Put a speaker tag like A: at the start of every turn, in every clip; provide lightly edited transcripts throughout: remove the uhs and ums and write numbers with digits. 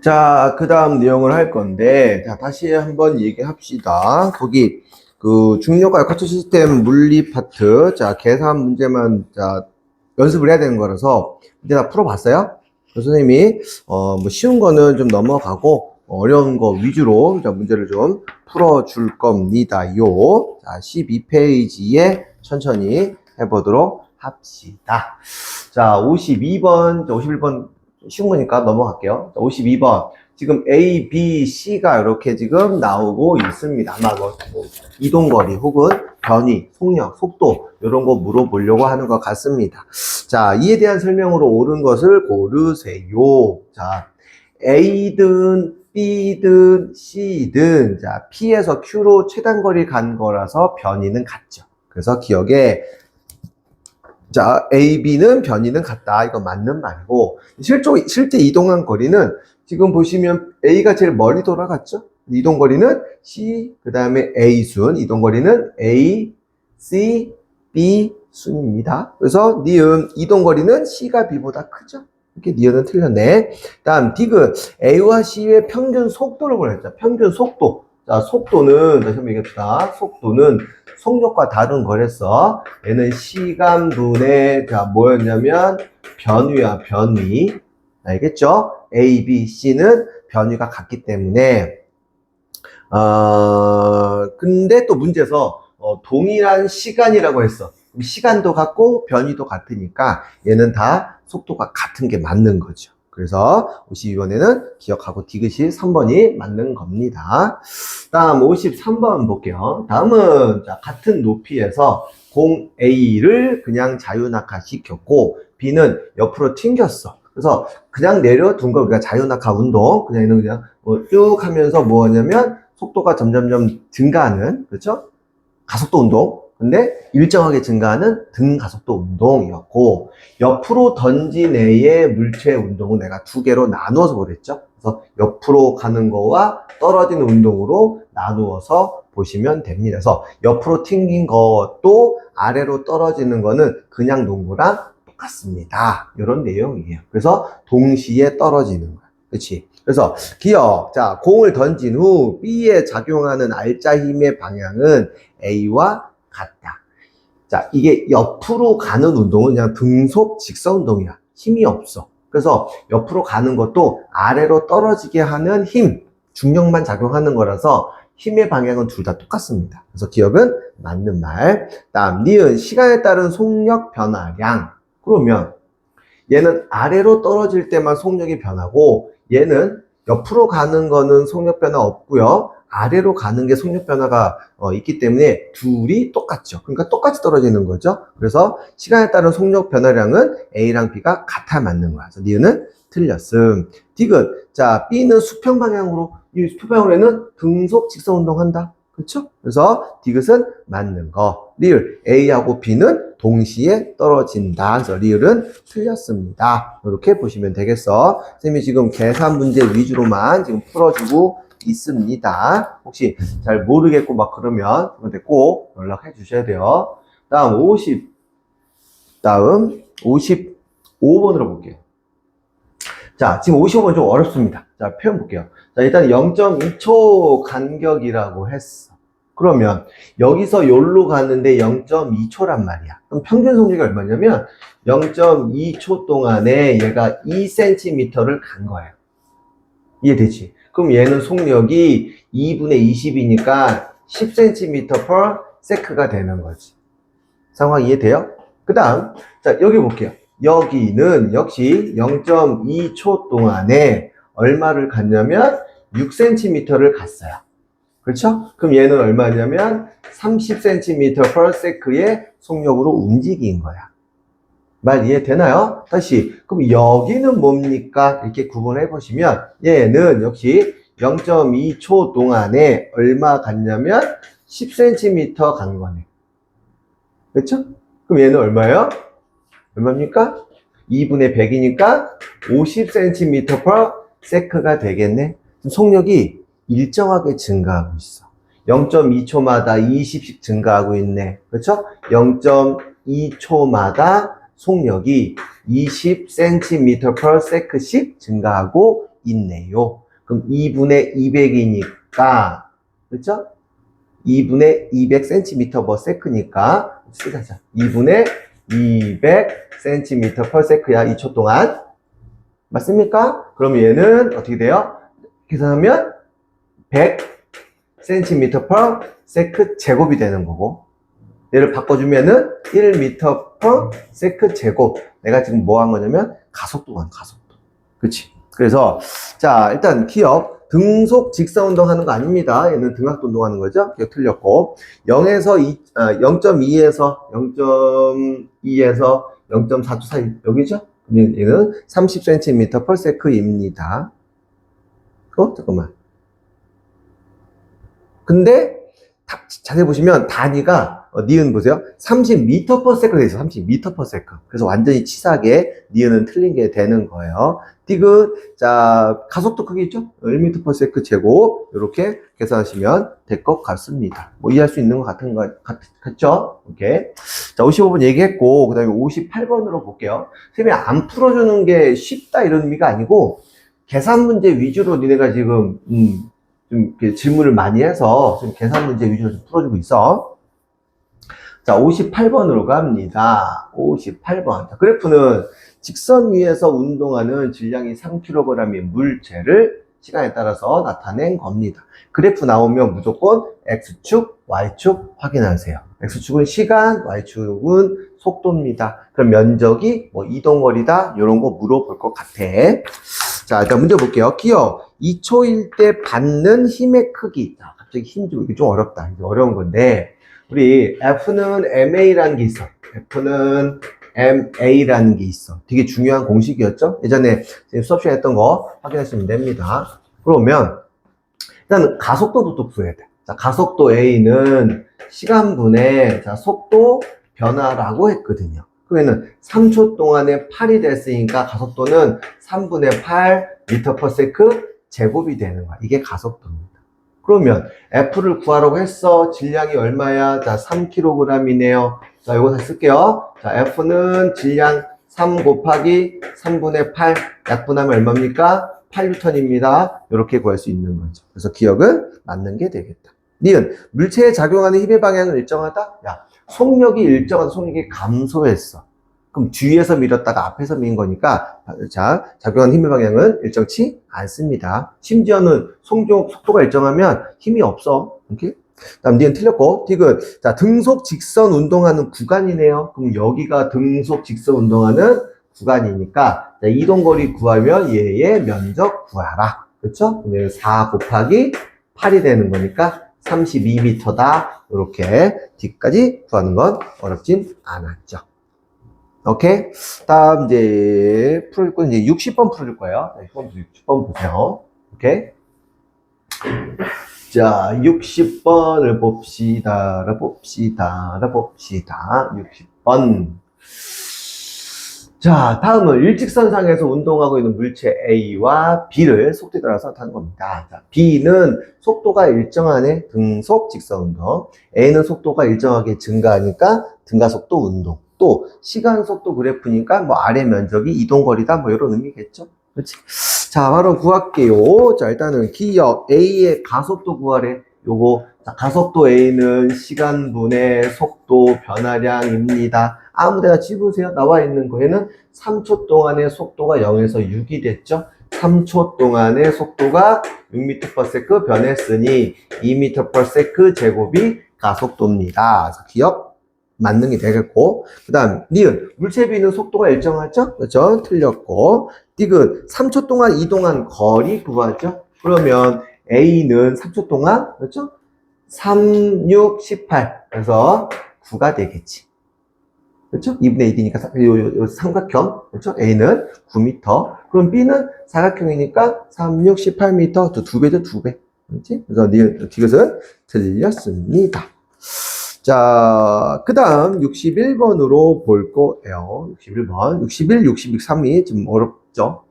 A: 자, 그 다음 내용을 할 건데, 자, 다시 한번 얘기합시다. 거기, 중력과 역학적 시스템 물리 파트, 자, 계산 문제만, 자, 연습을 해야 되는 거라서, 이제 다 풀어봤어요? 선생님이, 뭐, 쉬운 거는 좀 넘어가고, 어려운 거 위주로, 자, 문제를 좀 풀어줄 겁니다요. 자, 12페이지에 천천히 해보도록 합시다. 자, 52번, 51번, 쉬운 거니까 넘어갈게요. 52번. 지금 A, B, C가 이렇게 지금 나오고 있습니다. 아마 뭐 이동거리 혹은 변이, 속력, 속도 이런 거 물어보려고 하는 것 같습니다. 자, 이에 대한 설명으로 옳은 것을 고르세요. 자, A든 B든 C든 자, P에서 Q로 최단거리 간 거라서 변이는 같죠. 그래서 기억에 자, A, B는 변이는 같다. 이거 맞는 말이고, 실제 이동한 거리는 지금 보시면 A가 제일 멀리 돌아갔죠? 이동거리는 C, 그 다음에 A 순, 이동거리는 A, C, B 순입니다. 그래서 니은 이동거리는 C가 B보다 크죠? 이렇게 니은은 틀렸네. 다음, 디귿, A와 C의 평균 속도를 보냈죠. 평균 속도. 자, 속도는, 다시 한번 얘기합시다. 속도는 속력과 다른 거랬어. 얘는 시간분의, 자, 뭐였냐면, 변위야, 변위. 알겠죠? A, B, C는 변위가 같기 때문에, 근데 또 문제에서, 동일한 시간이라고 했어. 시간도 같고, 변위도 같으니까, 얘는 다 속도가 같은 게 맞는 거죠. 그래서 52번에는 기억하고 디귿이 3번이 맞는 겁니다. 다음 53번 볼게요. 다음은 자, 같은 높이에서 공 A를 그냥 자유낙하 시켰고 B는 옆으로 튕겼어. 그래서 그냥 내려둔 걸 우리가 자유낙하 운동, 그냥 얘는 그냥 쭉 하면서 뭐 하냐면 속도가 점점점 증가하는, 그렇죠? 가속도 운동. 근데 일정하게 증가하는 등가속도 운동이었고, 옆으로 던진 애의 물체 운동은 내가 두 개로 나누어서 보랬죠. 그래서 옆으로 가는 거와 떨어지는 운동으로 나누어서 보시면 됩니다. 그래서 옆으로 튕긴 것도 아래로 떨어지는 거는 그냥 농구랑 똑같습니다. 이런 내용이에요. 그래서 동시에 떨어지는 거야. 그렇지? 그래서 기억. 자, 공을 던진 후 B에 작용하는 알짜 힘의 방향은 A와 같다. 자, 이게 옆으로 가는 운동은 그냥 등속 직선 운동이야. 힘이 없어. 그래서 옆으로 가는 것도 아래로 떨어지게 하는 힘, 중력만 작용하는 거라서 힘의 방향은 둘 다 똑같습니다. 그래서 기억은 맞는 말. 다음, 니은 시간에 따른 속력 변화량. 그러면 얘는 아래로 떨어질 때만 속력이 변하고 얘는 옆으로 가는 거는 속력 변화 없고요. 아래로 가는 게 속력 변화가 있기 때문에 둘이 똑같죠. 그러니까 똑같이 떨어지는 거죠. 그래서 시간에 따른 속력 변화량은 A랑 B가 같아 맞는 거야. 그래서 니은은 틀렸음. 디귿. 자, B는 수평 방향으로, 이 수평 방향으로는 등속 직선 운동한다. 그렇죠? 그래서 디귿은 맞는 거. 리을 A하고 B는 동시에 떨어진다. 그래서 리을은 틀렸습니다. 이렇게 보시면 되겠어. 선생님이 지금 계산 문제 위주로만 지금 풀어주고 있습니다. 혹시 잘 모르겠고 막 그러면 저한테 꼭 연락해 주셔야 돼요. 다음 55번으로 볼게요. 자, 지금 55번 좀 어렵습니다. 자, 표현 볼게요. 자, 일단 0.2초 간격이라고 했어. 그러면 여기서 여기로 가는데 0.2초란 말이야. 그럼 평균 속력이 얼마냐면 0.2초 동안에 얘가 2cm를 간 거예요. 이해되지? 그럼 얘는 속력이 2분의 20이니까 10cm per sec가 되는 거지. 상황 이해돼요? 그 다음, 자, 여기 볼게요. 여기는 역시 0.2초 동안에 얼마를 갔냐면 6cm를 갔어요. 그렇죠? 그럼 얘는 얼마냐면 30cm per sec의 속력으로 움직인 거야. 말 이해되나요? 다시. 그럼 여기는 뭡니까? 이렇게 구분해 보시면 얘는 역시 0.2초 동안에 얼마 갔냐면 10cm 간 거네. 그렇죠? 그럼 얘는 얼마예요? 얼마입니까? 2분의 100이니까 50cm per sec가 되겠네. 속력이 일정하게 증가하고 있어. 0.2초마다 20씩 증가하고 있네. 그렇죠? 0.2초마다 속력이 20cm per sec씩 증가하고 있네요. 그럼 2분의 200이니까, 그렇죠? 2분의 200cm/s니까 쓰자. 2분의 200cm/s야. 2초 동안. 맞습니까? 그럼 얘는 어떻게 돼요? 계산하면 100cm/s 제곱이 되는 거고, 얘를 바꿔주면은 1m/s 제곱. 내가 지금 뭐 한 거냐면 가속도가 가속도. 그렇지? 그래서 자, 일단 기억 등속 직선 운동하는 거 아닙니다. 얘는 등각도 운동하는 거죠. 기억 틀렸고 0.2에서 0.4초 사이 여기죠? 얘는 30cm/s입니다. 잠깐만. 근데 자세히 보시면 단위가 니은 보세요. 30m/s가 돼 있어. 30m/s. 그래서 완전히 치사하게 니은은 틀린 게 되는 거예요. 디귿. 자, 가속도 크기 있죠? 1m/s 제곱. 이렇게 계산하시면 될 것 같습니다. 뭐 이해할 수 있는 것 같죠? 오케이. 자, 55번 얘기했고, 그 다음에 58번으로 볼게요. 쌤이 안 풀어주는 게 쉽다 이런 의미가 아니고, 계산 문제 위주로 니네가 지금, 좀 이렇게 질문을 많이 해서 좀 계산 문제 위주로 좀 풀어주고 있어. 자, 58번으로 갑니다. 58번. 자, 그래프는 직선 위에서 운동하는 질량이 3kg인 물체를 시간에 따라서 나타낸 겁니다. 그래프 나오면 무조건 X축, Y축 확인하세요. X축은 시간, Y축은 속도입니다. 그럼 면적이 뭐 이동거리다 이런 거 물어볼 것 같아. 자, 일단 문제 볼게요. 기억 2초일 때 받는 힘의 크기. 자, 갑자기 힘 좀, 이게 좀 어렵다. 이게 어려운 건데, 우리 F는 MA라는 게 있어. F는 MA라는 게 있어. 되게 중요한 공식이었죠? 예전에 수업 시간에 했던 거 확인하시면 됩니다. 그러면, 일단 가속도부터 구해야 돼. 자, 가속도 A는 시간분의, 자, 속도 변화라고 했거든요. 그러면은 3초 동안에 8이 됐으니까 가속도는 3분의 8 m/s 제곱이 되는 거야. 이게 가속도입니다. 그러면 F를 구하라고 했어. 질량이 얼마야? 자, 3kg이네요. 자, 이거 다시 쓸게요. 자, F는 질량 3 곱하기 3분의 8 약분하면 얼마입니까? 8N입니다. 이렇게 구할 수 있는 거죠. 그래서 기억은 맞는 게 되겠다. 니은 물체에 작용하는 힘의 방향은 일정하다? 야, 속력이 일정하다. 속력이 감소했어. 그럼 뒤에서 밀었다가 앞에서 민 거니까, 자, 작용하는 힘의 방향은 일정치 않습니다. 심지어는 속도가 일정하면 힘이 없어. 오케이? 다음 니은 틀렸고, 디귿. 자, 등속 직선 운동하는 구간이네요. 그럼 여기가 등속 직선 운동하는 구간이니까, 자, 이동거리 구하면 얘의 면적 구하라. 그렇죠? 그러면 4 곱하기 8이 되는 거니까 32m다. 이렇게 뒤까지 구하는 건 어렵진 않았죠. 오케이? 다음 이제 풀어줄 건 이제 60번 풀어줄 거예요. 60번 보세요. 오케이? 자, 60번을 봅시다. 60번. 자, 다음은 일직선상에서 운동하고 있는 물체 A와 B를 속도에 따라서 나타낸 겁니다. 자, B는 속도가 일정하네. 등속 직선 운동. A는 속도가 일정하게 증가하니까 등가속도 운동. 또 시간 속도 그래프니까 뭐 아래 면적이 이동거리다 뭐 이런 의미겠죠. 그렇지? 자, 바로 구할게요. 자, 일단은 기억 A의 가속도 구하래. 요거 자, 가속도 A는 시간분의 속도 변화량입니다. 아무데나 집으세요. 나와 있는 거에는 3초 동안의 속도가 0에서 6이 됐죠. 3초 동안의 속도가 6m/s 변했으니 2m/s 제곱이 가속도입니다. 그래서 기억 맞는 게 되겠고, 그 다음 니은 물체 B는 속도가 일정하죠? 그렇죠? 틀렸고, 디귿 3초 동안 이동한 거리 구하죠? 그러면 A는 3초 동안 그렇죠? 3, 6, 18 그래서 9가 되겠지. 그렇죠? 2분의 1이니까 요 삼각형 그렇죠? A는 9m. 그럼 B는 사각형이니까 3, 6, 18m 두 배죠, 두 배. 그렇지? 그래서 디귿은 틀렸습니다. 자, 그 다음 61번으로 볼 거예요. 61번. 61, 62, 3이 좀 어렵죠?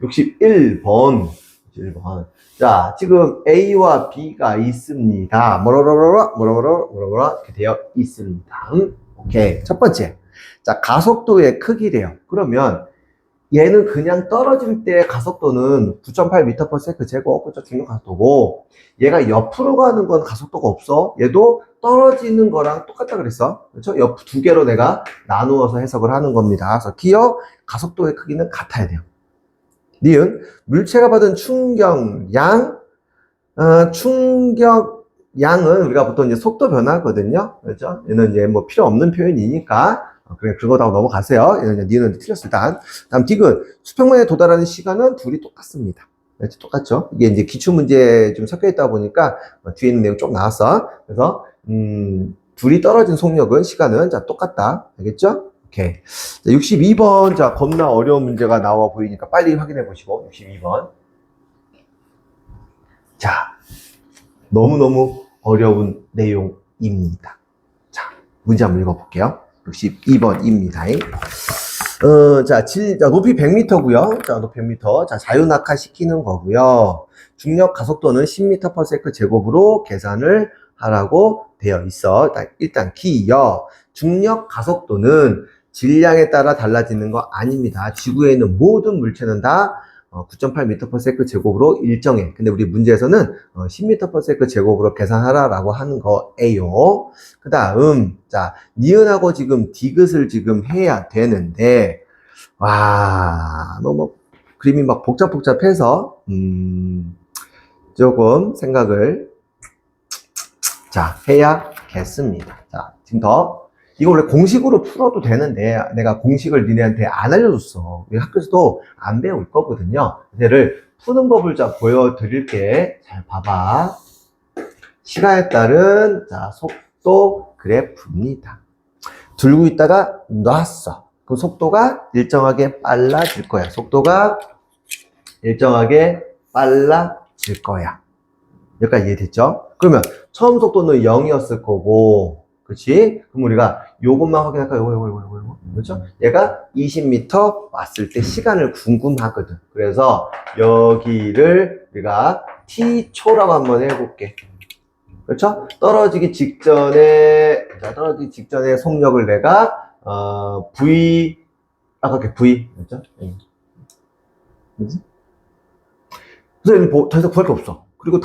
A: 61번. 61번. 자, 지금 A와 B가 있습니다. 뭐라뭐라 이렇게 되어 있습니다. 오케이. 첫 번째. 자, 가속도의 크기래요. 그러면 얘는 그냥 떨어질 때 가속도는 9.8m/s 제곱, 그죠? 중력 가속도고, 얘가 옆으로 가는 건 가속도가 없어. 얘도 떨어지는 거랑 똑같다 그랬어. 그렇죠? 옆 두 개로 내가 나누어서 해석을 하는 겁니다. 그래서 기어 가속도의 크기는 같아야 돼요. 니은 물체가 받은 충격량, 충격량은 우리가 보통 이제 속도 변화거든요. 그렇죠? 얘는 이제 뭐 필요 없는 표현이니까 그냥 그거다고 넘어가세요. 얘는 니은은 틀렸어 일단. 다음 디귿 수평면에 도달하는 시간은 둘이 똑같습니다. 그렇죠? 똑같죠? 이게 이제 기출 문제 좀 섞여 있다 보니까 뒤에 있는 내용 좀 나왔어. 그래서 둘이 떨어진 속력은 시간은 자 똑같다. 알겠죠? 오케이. 자, 62번. 자, 겁나 어려운 문제가 나와 보이니까 빨리 확인해 보시고. 62번. 자, 너무너무 어려운 내용입니다. 자, 문제 한번 읽어볼게요. 62번입니다. 자, 높이 100m고요. 자, 높이 100m. 자, 자유낙하 시키는 거고요. 중력 가속도는 10m/s 제곱으로 계산을 하라고 되어 있어. 일단 기여. 중력 가속도는 질량에 따라 달라지는 거 아닙니다. 지구에 있는 모든 물체는 다 9.8m/s 제곱으로 일정해. 근데 우리 문제에서는 10m/s 제곱으로 계산하라라고 하는 거예요. 그 다음, 자, 니은하고 지금 디귿을 지금 해야 되는데, 와, 뭐, 그림이 막 복잡해서, 조금 생각을, 자, 해야겠습니다. 자, 지금 이거 원래 공식으로 풀어도 되는데 내가 공식을 니네한테 안 알려줬어. 학교에서도 안 배울 거거든요. 얘를 푸는 법을 자 보여드릴게. 잘 봐봐. 시간에 따른 자 속도 그래프입니다. 들고 있다가 놨어. 그럼 속도가 일정하게 빨라질 거야. 속도가 일정하게 빨라질 거야. 여기까지 이해됐죠? 그러면 처음 속도는 0이었을 거고, 그렇지? 그럼 우리가 요것만 확인할까? 요거. 그렇죠? 얘가 20m 왔을 때 시간을 궁금하거든. 그래서 여기를 우리가 t초라고 한번 해볼게. 그렇죠? 떨어지기 직전에 속력을 내가 v 아까 v 그렇죠? 그래서 더 이상 구할 게 없어. 그리고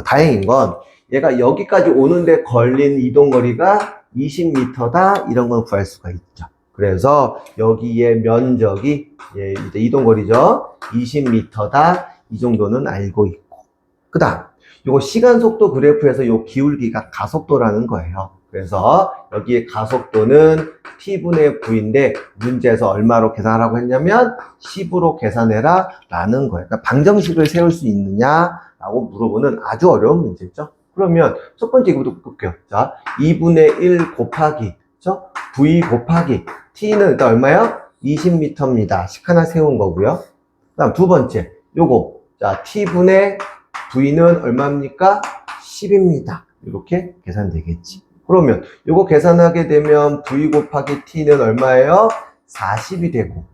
A: 다행인 건 얘가 여기까지 오는데 걸린 이동거리가 20m다 이런 건 구할 수가 있죠. 그래서 여기에 면적이 이제 이동거리죠. 20m다 이 정도는 알고 있고, 그 다음 요거 시간속도 그래프에서 요 기울기가 가속도라는 거예요. 그래서 여기에 가속도는 t분의 v인데 문제에서 얼마로 계산하라고 했냐면 10으로 계산해라 라는 거예요. 그러니까 방정식을 세울 수 있느냐 라고 물어보는 아주 어려운 문제죠. 그러면 첫 번째 이거부터 볼게요. 자, 2분의 1 곱하기 그렇죠? v 곱하기 t는 일단 얼마요? 20m입니다. 식 하나 세운 거고요. 그 다음 두 번째 요거 자 t분의 v는 얼마입니까? 10입니다. 이렇게 계산되겠지. 그러면 요거 계산하게 되면 v 곱하기 t는 얼마예요? 40이 되고,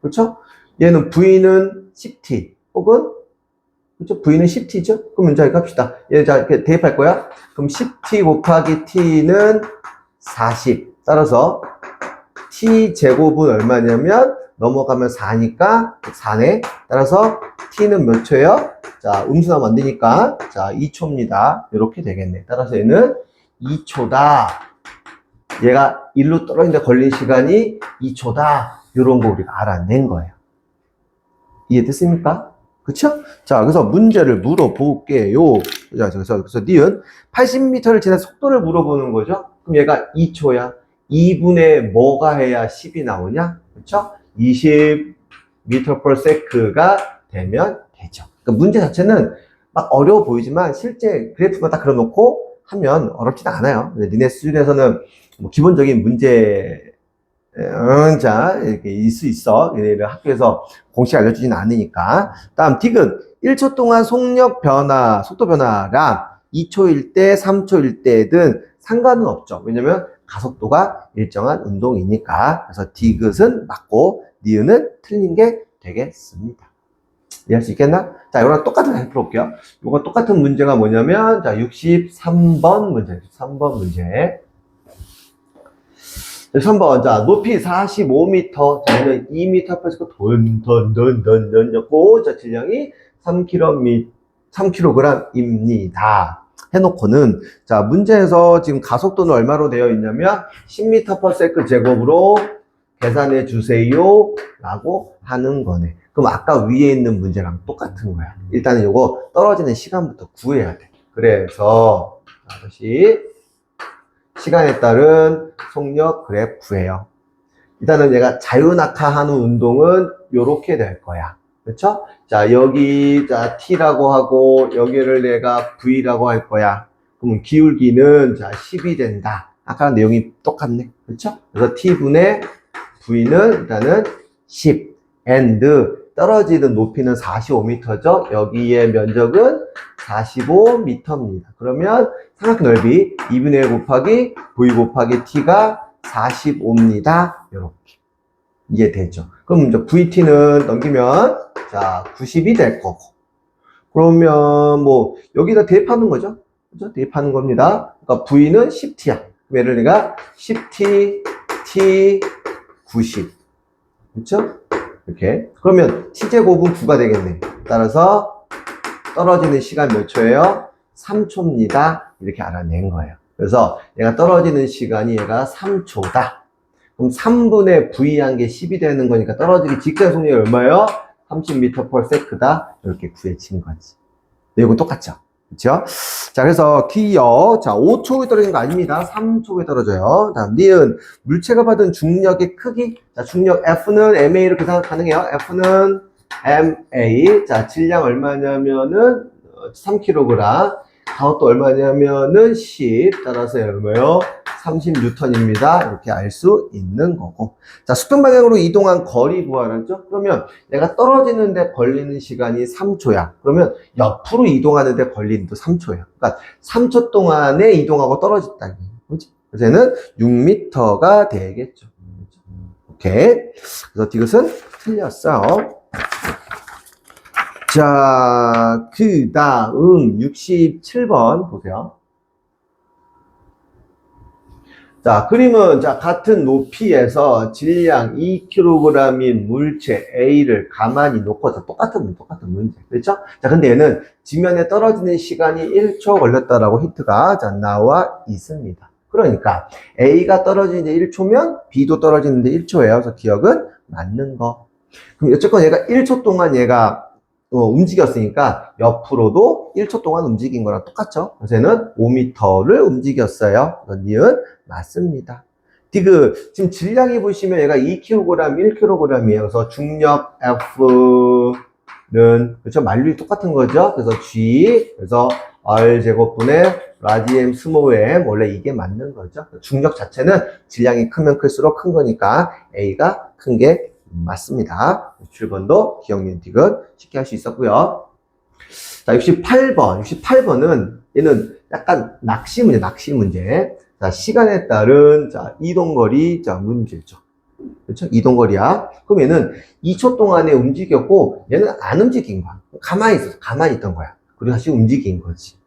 A: 그렇죠? 얘는 v는 10t 혹은 그렇죠? v는 10t죠? 그럼 자 이거 합시다. 얘 자 대입할 거야. 그럼 10t 곱하기 t는 40. 따라서 t 제곱은 얼마냐면 넘어가면 4니까 4네. 따라서 t는 몇 초예요? 자, 음수나면 안 되니까 자 2초입니다. 이렇게 되겠네. 따라서 얘는 2초다. 얘가 1로 떨어지는데 걸린 시간이 2초다. 이런 거 우리가 알아낸 거예요. 이해됐습니까? 그쵸? 자, 그래서 문제를 물어볼게요. 자, 그래서 니은 80m를 지난 속도를 물어보는 거죠. 그럼 얘가 2초야. 2분의 뭐가 해야 10이 나오냐? 그쵸? 20m/s가 되면 되죠. 그러니까 문제 자체는 막 어려워 보이지만 실제 그래프만 딱 그려놓고 하면 어렵진 않아요. 니네 수준에서는 뭐 기본적인 문제 자 이렇게 있을 수 있어. 얘네를 학교에서 공식 알려주진 않으니까. 다음 디귿 1초 동안 속력 변화, 속도 변화랑 2초일 때, 3초일 때든 상관은 없죠. 왜냐면 가속도가 일정한 운동이니까. 그래서 디귿은 맞고 니은은 틀린 게 되겠습니다. 이해할 수 있겠나? 자, 이거랑 똑같은 거 해볼게요. 이거 똑같은 문제가 뭐냐면, 자, 63번 문제. 3번 문제. 3번. 자, 높이 45m. 자, 얘는 2m per second 던던던던던던였고, 자, 질량이 3kg입니다. 해놓고는, 자, 문제에서 지금 가속도는 얼마로 되어 있냐면, 10m per second 제곱으로 계산해 주세요. 라고 하는 거네. 그럼 아까 위에 있는 문제랑 똑같은 거야. 일단은 요거 떨어지는 시간부터 구해야 돼. 그래서, 자, 다시. 시간에 따른 속력 그래프 구해요. 일단은 얘가 자유낙하하는 운동은 요렇게 될 거야. 그렇죠? 자, 여기 자 T라고 하고 여기를 내가 V라고 할 거야. 그러면 기울기는 자 10이 된다. 아까랑 내용이 똑같네. 그렇죠? 그래서 T분의 V는 일단은 10 and 떨어지는 높이는 45m죠. 여기의 면적은 45m입니다. 그러면 삼각형 넓이 2분의 1 곱하기 V 곱하기 T가 45입니다. 이렇게 이해되죠? 그럼 이제 VT는 넘기면 자 90이 될 거고, 그러면 뭐 여기다 대입하는 거죠. 그죠? 대입하는 겁니다. 그러니까 V는 10T야. 얘를 내가 10T, T, 90. 그렇죠? 이렇게. 그러면 T제곱은 9가 되겠네. 따라서 떨어지는 시간 몇 초예요? 3초입니다. 이렇게 알아낸 거예요. 그래서 얘가 떨어지는 시간이 얘가 3초다. 그럼 3분의 V한 게 10이 되는 거니까 떨어지기 직전 속력이 얼마예요? 30m per sec다. 이렇게 구해진 거지. 근데 이거 똑같죠? 그렇죠? 자, 그래서 기억. 자, 5초에 떨어지는 거 아닙니다. 3초에 떨어져요. 다음, 니은. 물체가 받은 중력의 크기. 자, 중력 F는 MA로 계산 가능해요. F는 MA. 자, 질량 얼마냐면은 3kg. 가속도 얼마냐면은 10. 따라서 얼마요? 30N입니다. 이렇게 알 수 있는 거고. 자, 수평 방향으로 이동한 거리 구하라죠? 그러면 내가 떨어지는데 걸리는 시간이 3초야. 그러면 옆으로 이동하는데 걸리는 도 3초야. 그러니까 3초 동안에 이동하고 떨어졌다는 거지. 그래서 얘는 6m가 되겠죠. 오케이. 그래서 디귿은 틀렸어. 자, 그 다음 67번 보세요. 자, 그림은 자 같은 높이에서 질량 2kg인 물체 A를 가만히 놓고서 똑같은 문제. 그렇죠? 자, 근데 얘는 지면에 떨어지는 시간이 1초 걸렸다라고 힌트가 자 나와 있습니다. 그러니까 A가 떨어지는데 1초면 B도 떨어지는데 1초예요. 그래서 기억은 맞는 거. 그럼 어쨌건 얘가 1초 동안 얘가 움직였으니까 옆으로도 1초 동안 움직인 거랑 똑같죠? 그래서 얘는 5m를 움직였어요. 니은 맞습니다. 디귿, 지금 질량이 보시면 얘가 2kg, 1kg이에요. 그래서 중력 F는, 그렇죠? 만류이 똑같은 거죠? 그래서 G, 그래서 R제곱분의 라지 M 스몰 m, 원래 이게 맞는 거죠? 중력 자체는 질량이 크면 클수록 큰 거니까 A가 큰 게 맞습니다. 7번도 기억력 디귿 쉽게 할 수 있었고요. 자, 68번. 68번은 얘는 약간 낚시 문제. 자, 시간에 따른 자, 이동거리 자, 문제죠. 그렇죠? 이동거리야. 그럼 얘는 2초 동안에 움직였고 얘는 안 움직인 거야. 가만히 있던 거야. 그리고 다시 움직인 거지.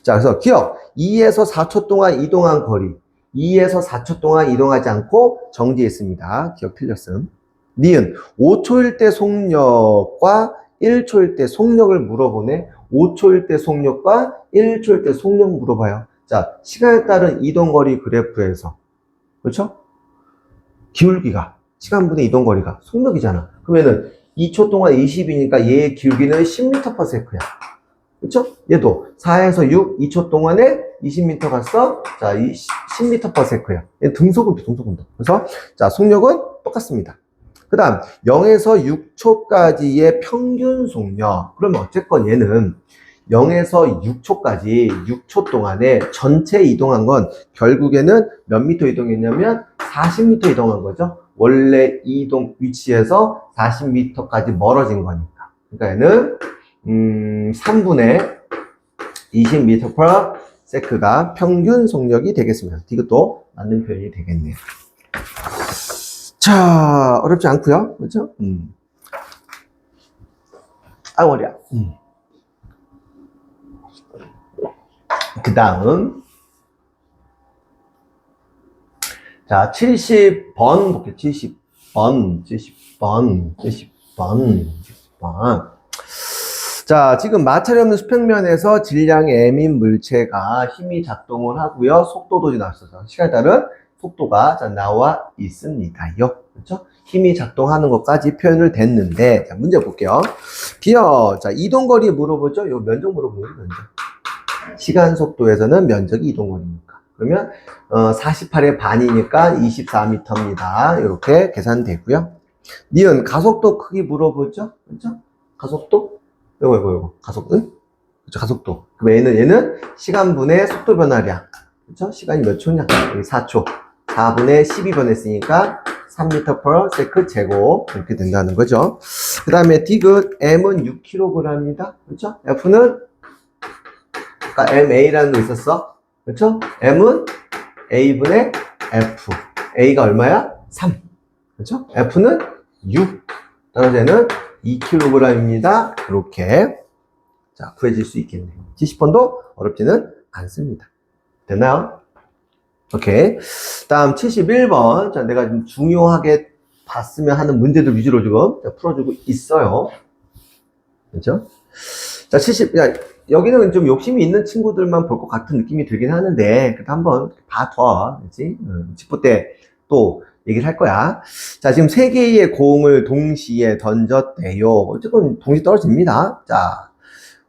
A: 자, 그래서 기억. 2에서 4초 동안 이동한 거리. 2에서 4초 동안 이동하지 않고 정지했습니다. 기억 틀렸음. 니은 5초일 때 속력과 1초일 때 속력을 물어보네. 5초일 때 속력과 1초일 때 속력 물어봐요. 자, 시간에 따른 이동거리 그래프에서 그렇죠? 기울기가 시간분의 이동거리가 속력이잖아. 그러면은 2초 동안 20이니까 얘의 기울기는 10m per sec야. 그렇죠? 얘도 4에서 6, 2초 동안에 20m 갔어. 자, 이 10m per sec야. 얘는 등속운동. 그래서 자, 속력은 똑같습니다. 그 다음 0에서 6초까지의 평균 속력. 그러면 어쨌건 얘는 0에서 6초까지 6초 동안에 전체 이동한 건 결국에는 몇 미터 이동했냐면 40m 이동한 거죠. 원래 이동 위치에서 40m까지 멀어진 거니까. 그러니까 얘는 3분의 20m per sec가 평균 속력이 되겠습니다. 이것도 맞는 표현이 되겠네요. 자, 어렵지 않고요. 그렇죠? 아, 머리야. 그 다음 자, 70번 볼게요. 70번, 70번, 70번, 70번. 자, 지금 마찰이 없는 수평면에서 질량이 m인 물체가 힘이 작동을 하고요. 속도도 나왔어서 시간에 따른 속도가 자, 나와 있습니다요. 그렇죠? 힘이 작동하는 것까지 표현을 됐는데, 자, 문제 볼게요. 기어, 자, 이동거리 물어보죠? 요 면적 물어보는 거예요, 면적. 시간 속도에서는 면적이 이동거리니까. 그러면 48의 반이니까 24m입니다. 이렇게 계산되고요. 니은 가속도 크기 물어보죠? 그렇죠? 가속도? 이거 가속도? 그렇죠? 가속도. 그럼 얘는 시간분의 속도 변화량. 그렇죠? 시간이 몇 초냐? 여기 4초. 4분의 12 변했으니까 3m/s 제곱 이렇게 된다는 거죠. 그 다음에 디귿 m은 6kg입니다. 그렇죠? F는 아까 MA라는 거 있었어. 그렇죠? M은 A분의 F. A가 얼마야? 3. 그렇죠? F는 6. 따라서 얘는 2kg입니다. 이렇게 자 구해질 수 있겠네요. 70번도 어렵지는 않습니다. 됐나요? 오케이. 다음 71번. 자, 내가 좀 중요하게 봤으면 하는 문제들 위주로 지금 풀어주고 있어요. 그렇죠? 자, 여기는 좀 욕심이 있는 친구들만 볼 것 같은 느낌이 들긴 하는데, 그래도 한번 봐둬. 그치? 직보 때 또 얘기를 할 거야. 자, 지금 세 개의 공을 동시에 던졌대요. 어쨌든 동시에 떨어집니다. 자,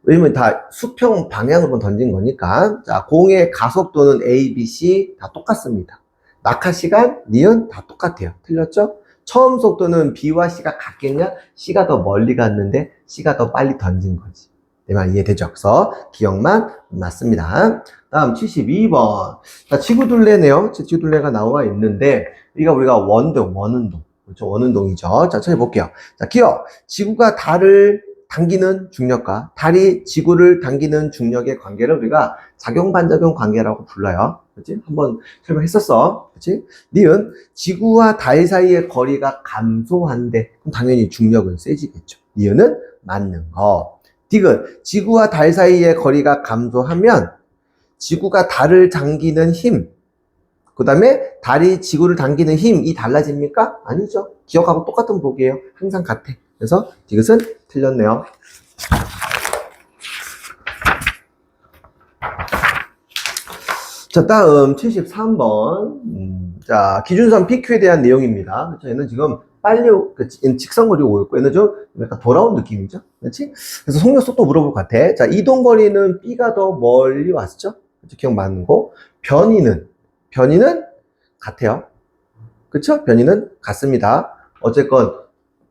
A: 왜냐면 다 수평 방향으로 던진 거니까. 자, 공의 가속도는 A, B, C 다 똑같습니다. 낙하 시간, 니은 다 똑같아요. 틀렸죠? 처음 속도는 B와 C가 같겠냐? C가 더 멀리 갔는데 C가 더 빨리 던진 거지. 내 말 이해되죠? 그래서 기억만 맞습니다. 다음 72번. 자, 지구둘레네요. 지구둘레가 나와 있는데, 우리가 원운동. 그렇죠? 원운동이죠. 자, 찾아볼게요. 자, 기억. 지구가 달을 당기는 중력과 달이 지구를 당기는 중력의 관계를 우리가 작용-반작용 관계라고 불러요. 그렇지? 한번 설명했었어. 그렇지? 니은 지구와 달 사이의 거리가 감소한데, 그럼 당연히 중력은 세지겠죠. 니은은 맞는 거. 디귿, 지구와 달 사이의 거리가 감소하면 지구가 달을 당기는 힘, 그 다음에 달이 지구를 당기는 힘이 달라집니까? 아니죠. 기억하고 똑같은 보기예요. 항상 같아. 그래서 디귿은 틀렸네요. 자, 다음 73번. 자, 기준선 PQ에 대한 내용입니다. 그렇죠? 얘는 지금 빨리, 직선거리 오고 있고, 얘는 좀 약간 돌아온 느낌이죠. 그렇지? 그래서 속력 속도 물어볼 것 같아. 자, 이동거리는 B가 더 멀리 왔죠? 그렇죠? 기억 맞는 거. 변이는 같아요. 그렇죠? 변이는 같습니다. 어쨌건,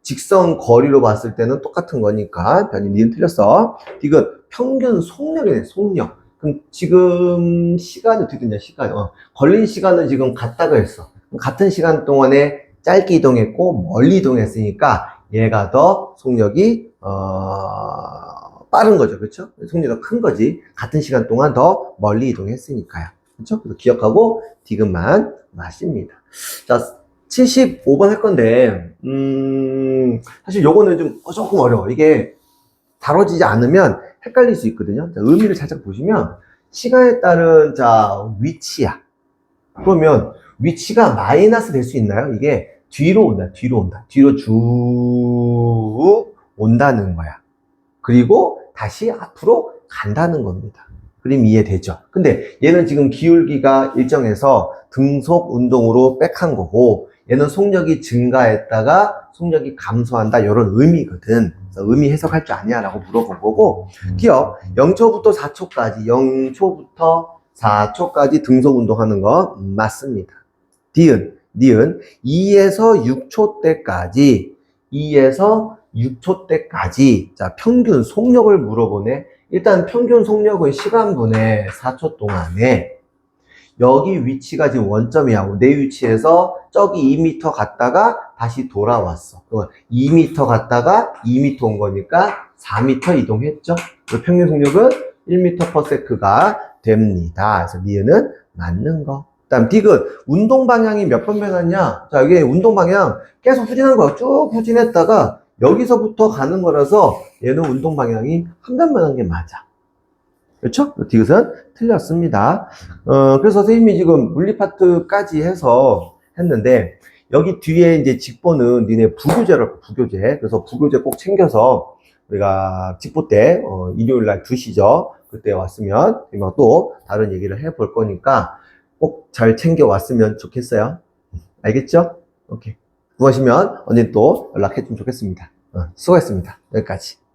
A: 직선 거리로 봤을 때는 똑같은 거니까, 변이 니은 틀렸어. 디귿, 평균 속력이네, 속력. 그럼 지금 시간이 어떻게 되냐, 시간. 걸린 시간은 지금 같다고 했어. 같은 시간 동안에 짧게 이동했고 멀리 이동했으니까 얘가 더 속력이 빠른 거죠. 그렇죠? 속력이 더 큰 거지. 같은 시간 동안 더 멀리 이동했으니까요. 그렇죠? 그래서 기억하고 디귿만 맞습니다. 자, 75번 할 건데 사실 요거는 좀 조금 어려워. 이게 다뤄지지 않으면 헷갈릴 수 있거든요. 자, 의미를 살짝 보시면 시간에 따른 자 위치야. 그러면 위치가 마이너스 될 수 있나요? 이게 뒤로 온다. 뒤로 쭉 온다는 거야. 그리고 다시 앞으로 간다는 겁니다. 그림 이해되죠? 근데 얘는 지금 기울기가 일정해서 등속 운동으로 백한 거고, 얘는 속력이 증가했다가 속력이 감소한다, 이런 의미거든. 그래서 의미 해석할 줄 아냐 라고 물어본 거고, 기억 0초부터 4초까지 0초부터 4초까지 등속 운동하는 거 맞습니다. 니은 2에서 6초 때까지 자, 평균 속력을 물어보네. 일단 평균 속력은 시간분의 4초 동안에 여기 위치가 지금 원점이야. 내 위치에서 저기 2m 갔다가 다시 돌아왔어. 2m 갔다가 2m 온 거니까 4m 이동했죠. 평균 속력은 1m/s가 됩니다. 그래서 니은은 맞는 거. 다음 디귿, 운동 방향이 몇 번 변했냐? 자, 이게 운동 방향 계속 후진한 거야. 쭉 후진했다가 여기서부터 가는 거라서 얘는 운동 방향이 한 변만 한 게 맞아. 그렇죠? 디귿은 틀렸습니다. 그래서 선생님이 지금 물리 파트까지 해서 했는데, 여기 뒤에 이제 직보는 니네 부교재라고, 부교재. 그래서 부교재 꼭 챙겨서 우리가 직보 때, 일요일 날 2시죠. 그때 왔으면 또 다른 얘기를 해볼 거니까 꼭 잘 챙겨 왔으면 좋겠어요. 알겠죠? 오케이. 무엇이면 언제 또 연락해 주면 좋겠습니다. 수고했습니다. 여기까지.